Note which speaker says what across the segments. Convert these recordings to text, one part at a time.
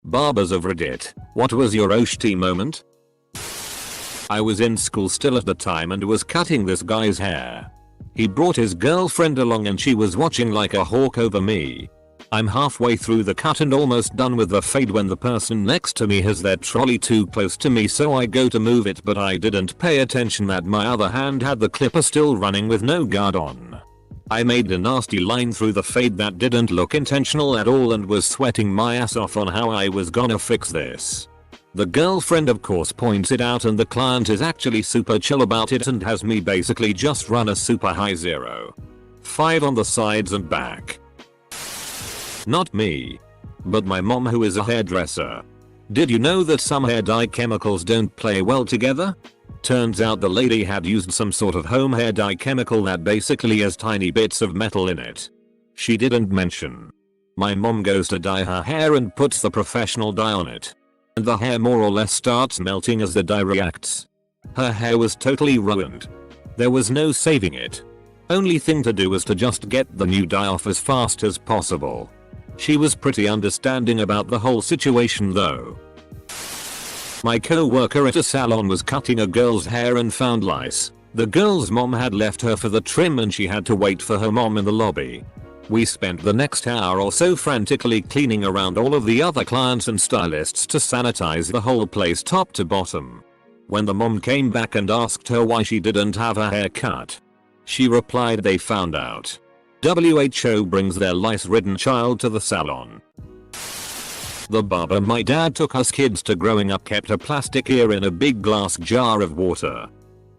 Speaker 1: Barbers of Reddit, what was your OSHT moment? I was in school still at the time and was cutting this guy's hair. He brought his girlfriend along and she was watching like a hawk over me. I'm halfway through the cut and almost done with the fade when the person next to me has their trolley too close to me, so I go to move it, but I didn't pay attention that my other hand had the clipper still running with no guard on. I made a nasty line through the fade that didn't look intentional at all and was sweating my ass off on how I was gonna fix this. The girlfriend of course points it out and the client is actually super chill about it and has me basically just run a super high 0.5 on the sides and back. Not me, but my mom, who is a hairdresser. Did you know that some hair dye chemicals don't play well together? Turns out the lady had used some sort of home hair dye chemical that basically has tiny bits of metal in it. She didn't mention. My mom goes to dye her hair and puts the professional dye on it. And the hair more or less starts melting as the dye reacts. Her hair was totally ruined. There was no saving it. Only thing to do was to just get the new dye off as fast as possible. She was pretty understanding about the whole situation though. My co-worker at a salon was cutting a girl's hair and found lice. The girl's mom had left her for the trim and she had to wait for her mom in the lobby. We spent the next hour or so frantically cleaning around all of the other clients and stylists to sanitize the whole place top to bottom. When the mom came back and asked her why she didn't have her hair cut, she replied they found out. WHO brings their lice-ridden child to the salon. The barber my dad took us kids to growing up kept a plastic ear in a big glass jar of water.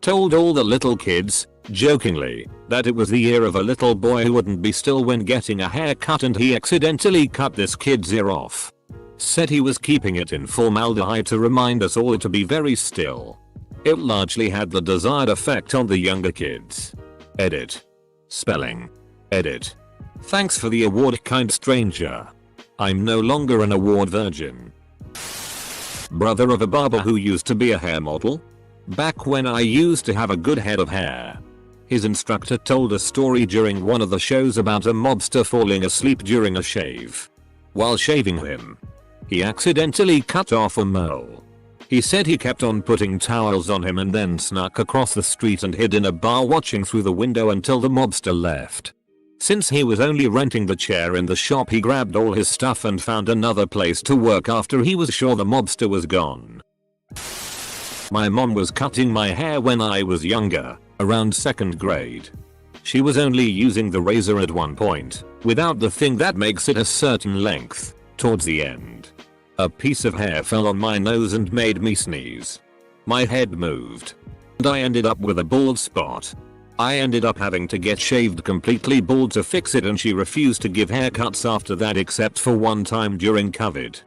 Speaker 1: Told all the little kids, jokingly, that it was the ear of a little boy who wouldn't be still when getting a haircut, and he accidentally cut this kid's ear off. Said he was keeping it in formaldehyde to remind us all to be very still. It largely had the desired effect on the younger kids. Edit. Spelling. Edit. Thanks for the award, kind stranger. I'm no longer an award virgin. Brother of a barber who used to be a hair model? Back when I used to have a good head of hair. His instructor told a story during one of the shows about a mobster falling asleep during a shave. While shaving him, he accidentally cut off a mole. He said he kept on putting towels on him and then snuck across the street and hid in a bar watching through the window until the mobster left. Since he was only renting the chair in the shop, he grabbed all his stuff and found another place to work after he was sure the mobster was gone. My mom was cutting my hair when I was younger, around 2nd grade. She was only using the razor at one point, without the thing that makes it a certain length, towards the end. A piece of hair fell on my nose and made me sneeze. My head moved, and I ended up with a bald spot. I ended up having to get shaved completely bald to fix it, and she refused to give haircuts after that except for one time during COVID.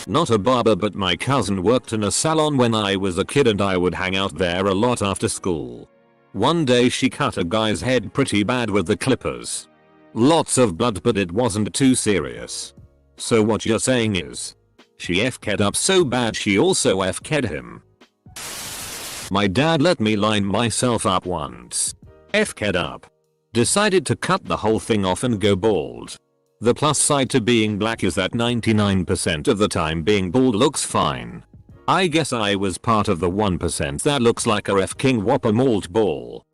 Speaker 1: Not a barber, but my cousin worked in a salon when I was a kid and I would hang out there a lot after school. One day she cut a guy's head pretty bad with the clippers. Lots of blood, but it wasn't too serious. So what you're saying is, she F-ked up so bad she also F-ked him. My dad let me line myself up once. F-ked up. Decided to cut the whole thing off and go bald. The plus side to being black is that 99% of the time being bald looks fine. I guess I was part of the 1% that looks like a F-King Whopper malt ball.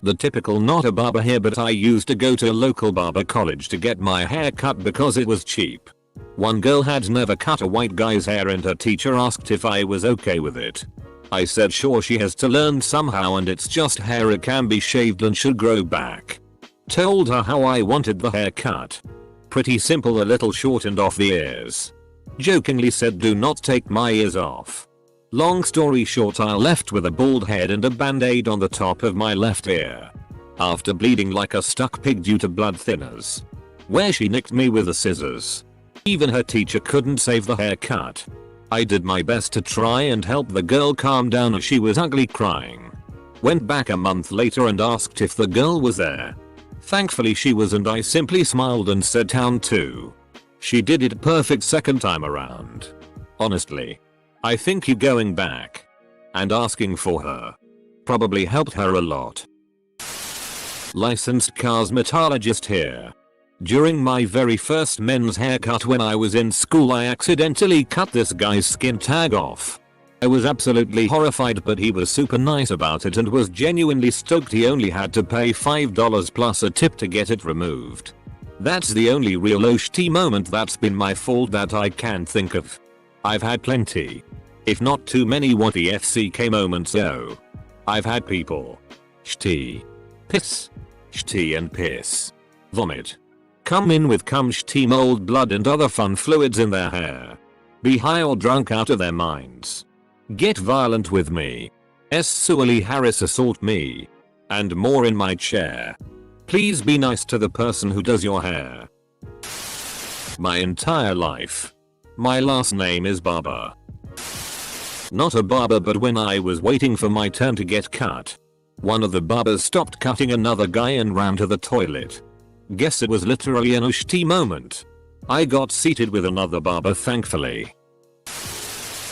Speaker 1: The typical not a barber here, but I used to go to a local barber college to get my hair cut because it was cheap. One girl had never cut a white guy's hair and her teacher asked if I was okay with it. I said sure, she has to learn somehow and it's just hair, it can be shaved and should grow back. Told her how I wanted the haircut. Pretty simple, a little short and off the ears. Jokingly said do not take my ears off. Long story short, I left with a bald head and a band-aid on the top of my left ear. After bleeding like a stuck pig due to blood thinners. Where she nicked me with the scissors. Even her teacher couldn't save the haircut. I did my best to try and help the girl calm down as she was ugly crying. Went back a month later and asked if the girl was there. Thankfully she was, and I simply smiled and said town too. She did it perfect second time around. Honestly, I think you going back and asking for her probably helped her a lot. Licensed cosmetologist here. During my very first men's haircut when I was in school, I accidentally cut this guy's skin tag off. I was absolutely horrified, but he was super nice about it and was genuinely stoked. He only had to pay $5 plus a tip to get it removed. That's the only real OSHT moment that's been my fault that I can think of. I've had plenty. If not too many what the FCK moments though. I've had people shti, piss, shti and piss, vomit, come in with cum, shti, mold, blood and other fun fluids in their hair, be high or drunk out of their minds, get violent with me, sexually harass, assault me, and more in my chair. Please be nice to the person who does your hair. My entire life. My last name is Barber. Not a barber, but when I was waiting for my turn to get cut, one of the barbers stopped cutting another guy and ran to the toilet. Guess it was literally an OSHT moment. I got seated with another barber, thankfully.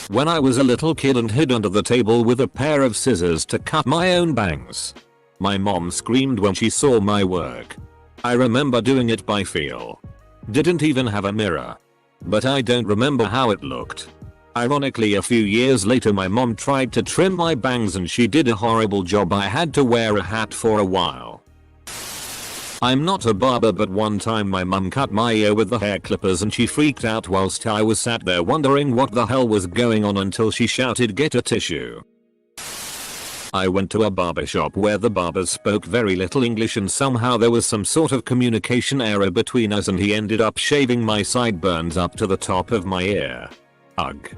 Speaker 1: When I was a little kid and hid under the table with a pair of scissors to cut my own bangs, my mom screamed when she saw my work. I remember doing it by feel. Didn't even have a mirror. But I don't remember how it looked. Ironically, a few years later my mom tried to trim my bangs and she did a horrible job. I had to wear a hat for a while. I'm not a barber, but one time my mum cut my ear with the hair clippers and she freaked out whilst I was sat there wondering what the hell was going on until she shouted, "Get a tissue." I went to a barber shop where the barber spoke very little English and somehow there was some sort of communication error between us and he ended up shaving my sideburns up to the top of my ear. Ugh.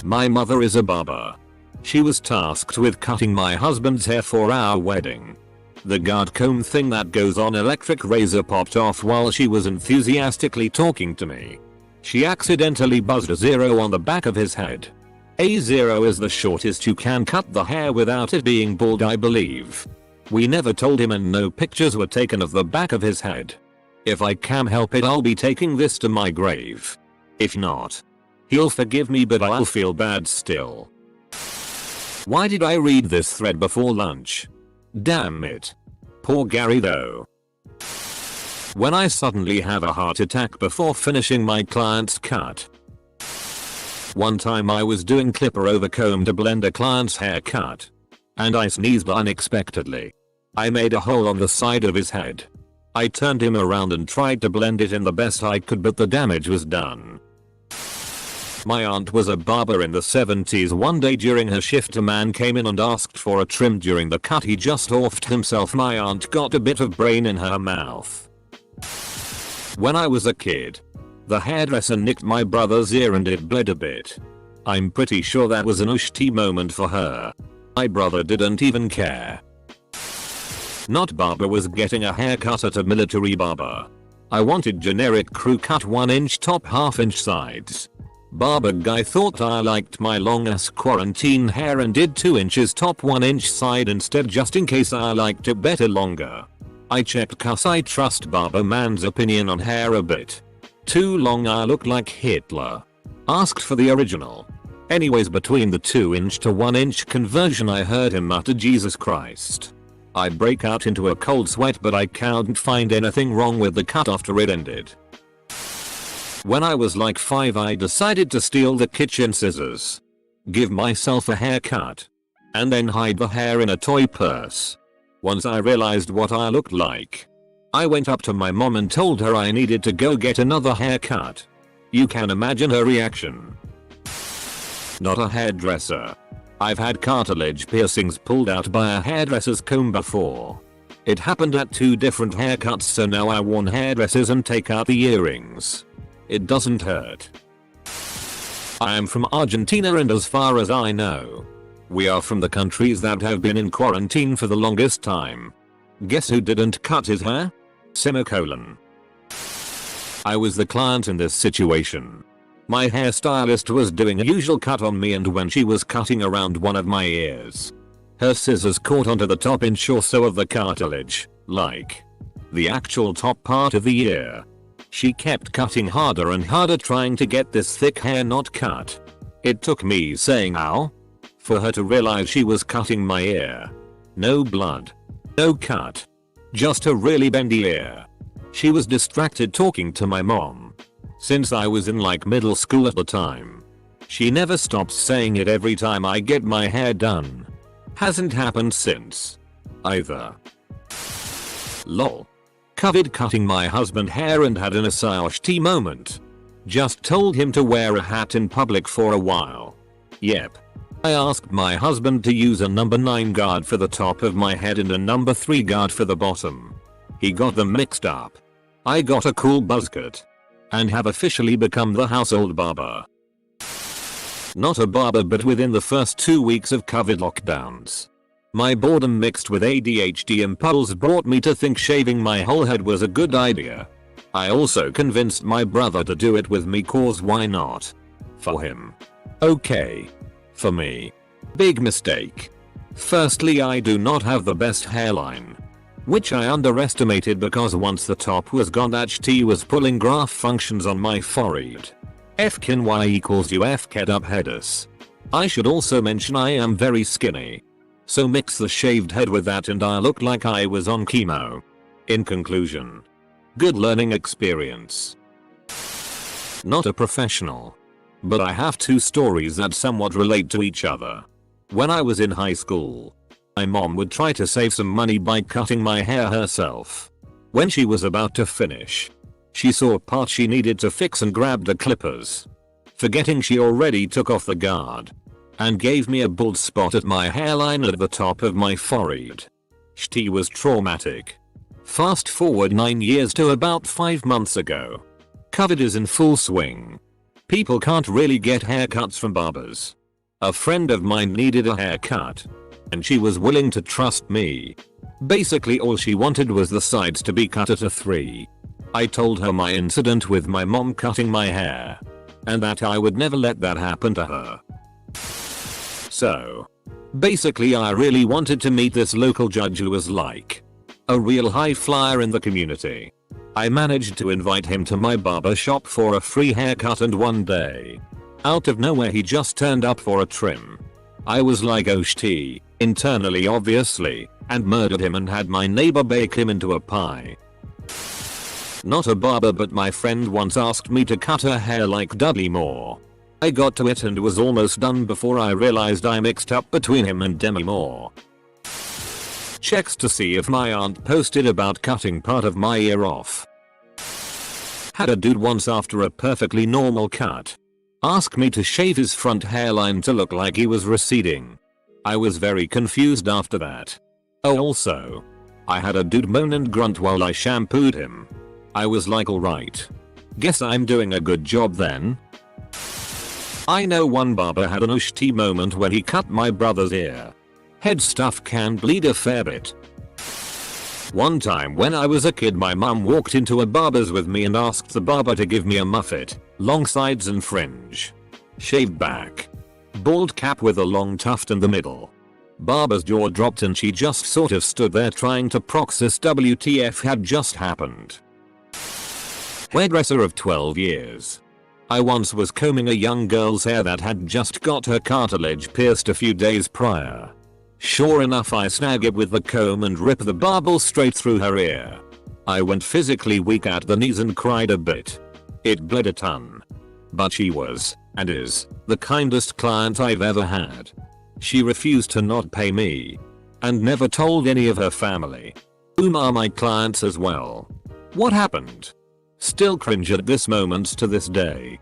Speaker 1: My mother is a barber. She was tasked with cutting my husband's hair for our wedding. The guard comb thing that goes on electric razor popped off while she was enthusiastically talking to me. She accidentally buzzed a 0 on the back of his head. A 0 is the shortest you can cut the hair without it being bald, I believe. We never told him and no pictures were taken of the back of his head. If I can help it, I'll be taking this to my grave. If not, he'll forgive me, but I'll feel bad still. Why did I read this thread before lunch? Damn it. Poor Gary though. When I suddenly have a heart attack before finishing my client's cut. One time I was doing clipper over comb to blend a client's haircut. And I sneezed unexpectedly. I made a hole on the side of his head. I turned him around and tried to blend it in the best I could, but the damage was done. My aunt was a barber in the 70s. One day during her shift a man came in and asked for a trim. During the cut he just offed himself. My aunt got a bit of brain in her mouth. When I was a kid, the hairdresser nicked my brother's ear and it bled a bit. I'm pretty sure that was an OSHT moment for her. My brother didn't even care. Not barber was getting a haircut at a military barber. I wanted generic crew cut 1-inch top, 1/2-inch sides. Barber guy thought I liked my long ass quarantine hair and did 2 inches top, 1-inch side instead, just in case I liked it better longer. I checked cause I trust barber man's opinion on hair a bit. Too long, I look like Hitler. Asked for the original. Anyways, between the 2-inch to 1-inch conversion I heard him mutter Jesus Christ. I break out into a cold sweat, but I can't find anything wrong with the cut after it ended. When I was like 5 I decided to steal the kitchen scissors, give myself a haircut, and then hide the hair in a toy purse. Once I realized what I looked like, I went up to my mom and told her I needed to go get another haircut. You can imagine her reaction. Not a hairdresser. I've had cartilage piercings pulled out by a hairdresser's comb before. It happened at 2 different haircuts, so now I warn hairdressers and take out the earrings. It doesn't hurt. I am from Argentina and as far as I know, we are from the countries that have been in quarantine for the longest time. Guess who didn't cut his hair? Semicolon. I was the client in this situation. My hairstylist was doing a usual cut on me, and when she was cutting around one of my ears, her scissors caught onto the top inch or so of the cartilage, like the actual top part of the ear. She kept cutting harder and harder trying to get this thick hair not cut. It took me saying ow for her to realize she was cutting my ear. No blood. No cut. Just a really bendy ear. She was distracted talking to my mom. Since I was in like middle school at the time. She never stops saying it every time I get my hair done. Hasn't happened since. Either. Lol. Covered cutting my husband hair and had an AskReddit moment. Just told him to wear a hat in public for a while. Yep. I asked my husband to use a number 9 guard for the top of my head and a number 3 guard for the bottom. He got them mixed up. I got a cool buzz cut. And have officially become the household barber. Not a barber, but within the first 2 weeks of COVID lockdowns. My boredom mixed with ADHD impulse brought me to think shaving my whole head was a good idea. I also convinced my brother to do it with me, cause why not? For him. Okay. For me. Big mistake. Firstly, I do not have the best hairline. Which I underestimated because once the top was gone, HT was pulling graph functions on my forehead. Fkin y equals u fked up headus. I should also mention I am very skinny. So mix the shaved head with that and I looked like I was on chemo. In conclusion. Good learning experience. Not a professional. But I have 2 stories that somewhat relate to each other. When I was in high school, my mom would try to save some money by cutting my hair herself. When she was about to finish, she saw a part she needed to fix and grabbed the clippers. Forgetting she already took off the guard. And gave me a bald spot at my hairline at the top of my forehead. She was traumatic. Fast forward 9 years to about 5 months ago. COVID is in full swing. People can't really get haircuts from barbers. A friend of mine needed a haircut. And she was willing to trust me. Basically all she wanted was the sides to be cut at a 3. I told her my incident with my mom cutting my hair. And that I would never let that happen to her. So. Basically I really wanted to meet this local judge who was like a real high flyer in the community. I managed to invite him to my barber shop for a free haircut, and one day, out of nowhere, he just turned up for a trim. I was like, oh shit, internally obviously, and murdered him and had my neighbor bake him into a pie. Not a barber, but my friend once asked me to cut her hair like Dudley Moore. I got to it and was almost done before I realized I mixed up between him and Demi Moore. Checks to see if my aunt posted about cutting part of my ear off. Had a dude once, after a perfectly normal cut, ask me to shave his front hairline to look like he was receding. I was very confused after that. Oh, also, I had a dude moan and grunt while I shampooed him. I was like, alright. Guess I'm doing a good job then. I know one barber had an OSHT moment when he cut my brother's ear. Head stuff can bleed a fair bit. One time when I was a kid, my mum walked into a barber's with me and asked the barber to give me a muffet, long sides and fringe. Shaved back. Bald cap with a long tuft in the middle. Barber's jaw dropped and she just sort of stood there trying to process WTF had just happened. Hairdresser of 12 years. I once was combing a young girl's hair that had just got her cartilage pierced a few days prior. Sure enough, I snag it with the comb and rip the barbel straight through her ear. I went physically weak at the knees and cried a bit. It bled a ton. But she was, and is, the kindest client I've ever had. She refused to not pay me. And never told any of her family. Whom are my clients as well. What happened? Still cringe at this moment to this day.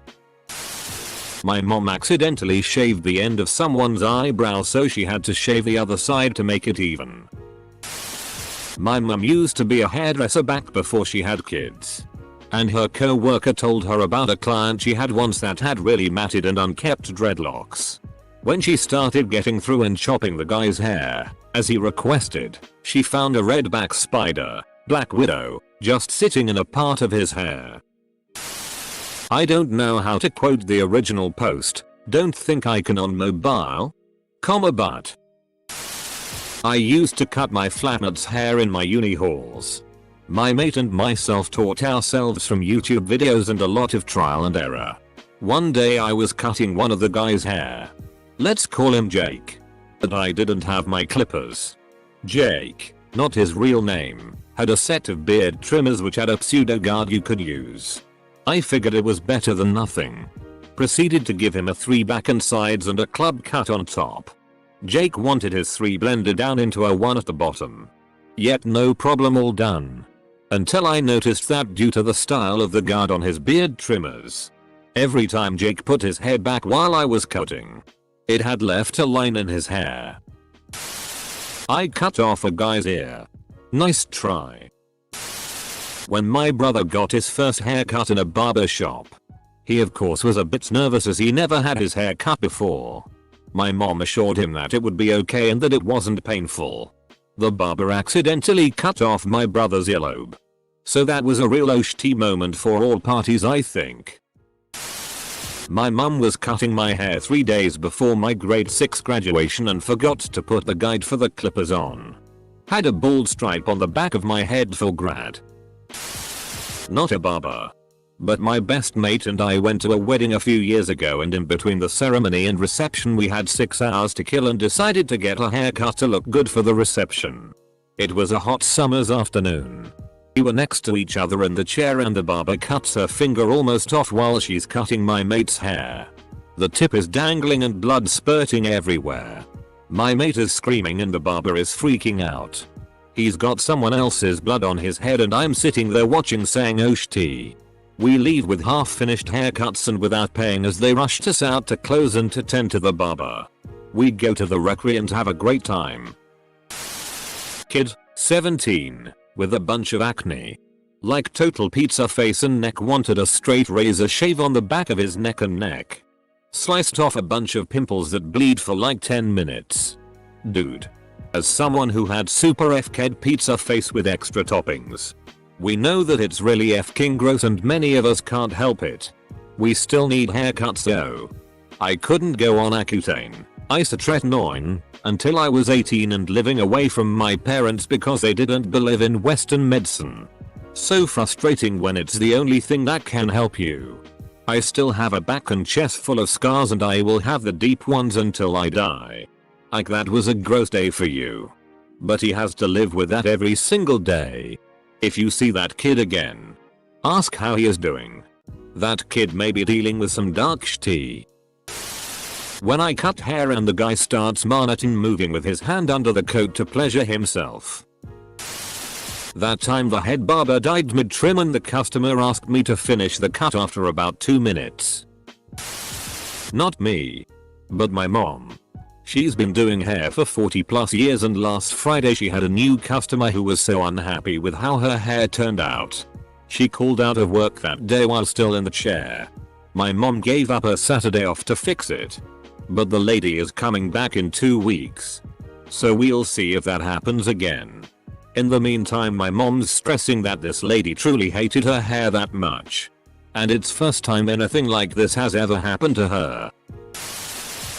Speaker 1: My mom accidentally shaved the end of someone's eyebrow, so she had to shave the other side to make it even. My mom used to be a hairdresser back before she had kids. And her co-worker told her about a client she had once that had really matted and unkept dreadlocks. When she started getting through and chopping the guy's hair, as he requested, she found a redback spider, Black Widow, just sitting in a part of his hair. I don't know how to quote the original post, don't think I can on mobile, but I used to cut my flatmate's hair in my uni halls. My mate and myself taught ourselves from YouTube videos and a lot of trial and error. One day I was cutting one of the guy's hair. Let's call him Jake. But I didn't have my clippers. Jake, not his real name, had a set of beard trimmers which had a pseudo guard you could use. I figured it was better than nothing. Proceeded to give him a 3 back and sides and a club cut on top. Jake wanted his 3 blended down into a 1 at the bottom. Yet no problem, all done. Until I noticed that due to the style of the guard on his beard trimmers, every time Jake put his head back while I was cutting, it had left a line in his hair. I cut off a guy's ear. Nice try. When my brother got his first haircut in a barber shop, he of course was a bit nervous as he never had his hair cut before. My mom assured him that it would be okay and that it wasn't painful. The barber accidentally cut off my brother's earlobe. So that was a real OST moment for all parties, I think. My mum was cutting my hair 3 days before my grade 6 graduation and forgot to put the guide for the clippers on. Had a bald stripe on the back of my head for grad. Not a barber. But my best mate and I went to a wedding a few years ago, and in between the ceremony and reception we had 6 hours to kill and decided to get a haircut to look good for the reception. It was a hot summer's afternoon. We were next to each other in the chair and the barber cuts her finger almost off while she's cutting my mate's hair. The tip is dangling and blood spurting everywhere. My mate is screaming and the barber is freaking out. He's got someone else's blood on his head and I'm sitting there watching saying OST. We leave with half finished haircuts and without paying as they rushed us out to close and to tend to the barber. We go to the recre and have a great time. Kid, 17, with a bunch of acne. Like total pizza face and neck, wanted a straight razor shave on the back of his neck and neck. Sliced off a bunch of pimples that bleed for like 10 minutes. Dude. As someone who had super f-ked pizza face with extra toppings, we know that it's really f-king gross and many of us can't help it. We still need haircuts though. I couldn't go on Accutane, isotretinoin, until I was 18 and living away from my parents because they didn't believe in Western medicine. So frustrating when it's the only thing that can help you. I still have a back and chest full of scars and I will have the deep ones until I die. Like that was a gross day for you. But he has to live with that every single day. If you see that kid again, ask how he is doing. That kid may be dealing with some dark shit. When I cut hair and the guy starts Marnatin moving with his hand under the coat to pleasure himself. That time the head barber died mid-trim and the customer asked me to finish the cut after about 2 minutes. Not me, but my mom. She's been doing hair for 40 plus years and last Friday she had a new customer who was so unhappy with how her hair turned out. She called out of work that day while still in the chair. My mom gave up her Saturday off to fix it. But the lady is coming back in 2 weeks. So we'll see if that happens again. In the meantime my mom's stressing that this lady truly hated her hair that much. And it's first time anything like this has ever happened to her.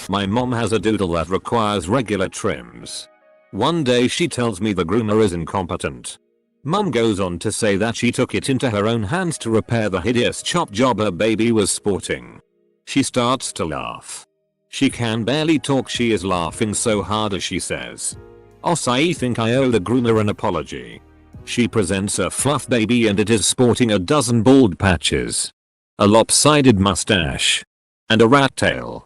Speaker 1: My mom has a doodle that requires regular trims. One day she tells me the groomer is incompetent. Mom goes on to say that she took it into her own hands to repair the hideous chop job her baby was sporting. She starts to laugh. She can barely talk, she is laughing so hard as she says, I think I owe the groomer an apology. She presents a fluff baby and it is sporting a dozen bald patches, a lopsided mustache, and a rat tail.